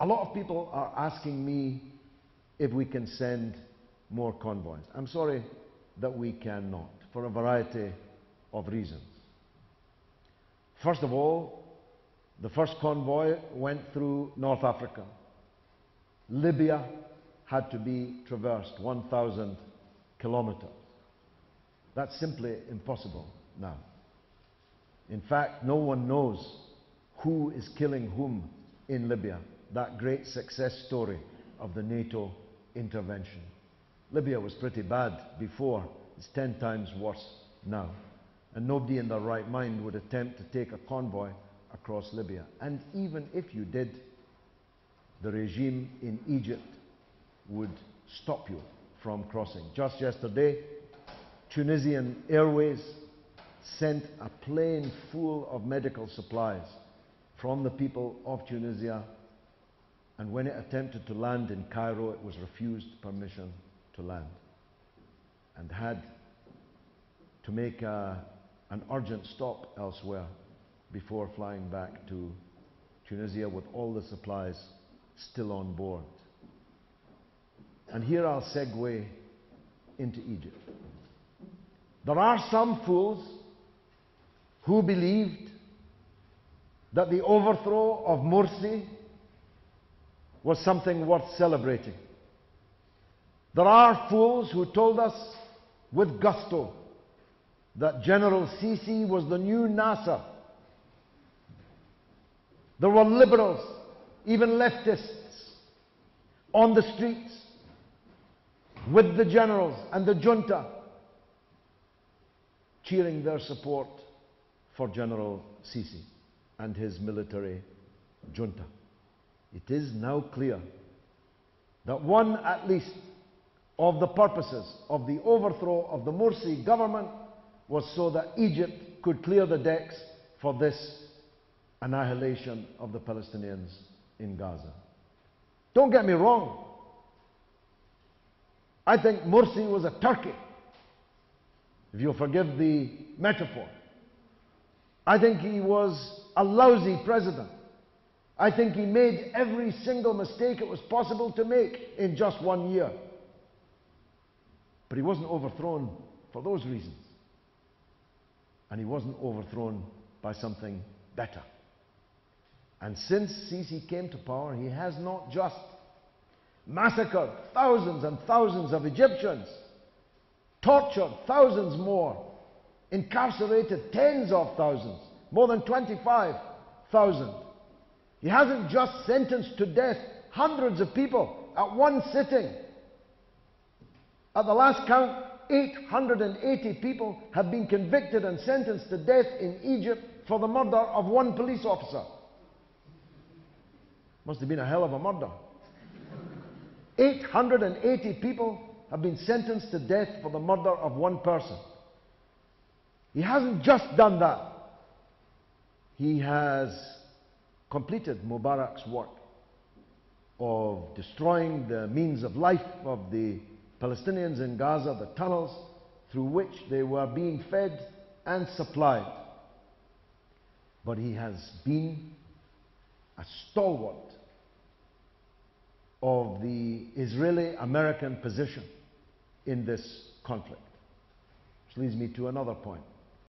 A lot of people are asking me if we can send more convoys. I'm sorry that we cannot, for a variety of reasons. First of all, the first convoy went through North Africa. Libya had to be traversed 1,000 kilometers. That's simply impossible now. In fact, no one knows who is killing whom in Libya, that great success story of the NATO intervention. Libya was pretty bad before. It's 10 times worse now. And nobody in their right mind would attempt to take a convoy across Libya. And even if you did, the regime in Egypt would stop you from crossing. Just yesterday, Tunisian Airways sent a plane full of medical supplies from the people of Tunisia, and when it attempted to land in Cairo, it was refused permission to land and had to make an urgent stop elsewhere before flying back to Tunisia with all the supplies still on board. And here I'll segue into Egypt. There are some fools who believed that the overthrow of Morsi was something worth celebrating. There are fools who told us with gusto that General Sisi was the new Nasser. There were liberals, even leftists, on the streets with the generals and the junta, cheering their support for General Sisi and his military junta. It is now clear that one, at least, of the purposes of the overthrow of the Morsi government was so that Egypt could clear the decks for this annihilation of the Palestinians in Gaza. Don't get me wrong. I think Morsi was a turkey, if you'll forgive the metaphor. I think he was a lousy president. I think he made every single mistake it was possible to make in just 1 year. But he wasn't overthrown for those reasons. And he wasn't overthrown by something better. And since Sisi came to power, he has not just massacred thousands and thousands of Egyptians, tortured thousands more, incarcerated tens of thousands, more than 25,000. He hasn't just sentenced to death hundreds of people at one sitting. At the last count, 880 people have been convicted and sentenced to death in Egypt for the murder of one police officer. Must have been a hell of a murder. 880 people have been sentenced to death for the murder of one person. He hasn't just done that. He has completed Mubarak's work of destroying the means of life of the Palestinians in Gaza, the tunnels through which they were being fed and supplied. But he has been a stalwart of the Israeli-American position in this conflict. Which leads me to another point.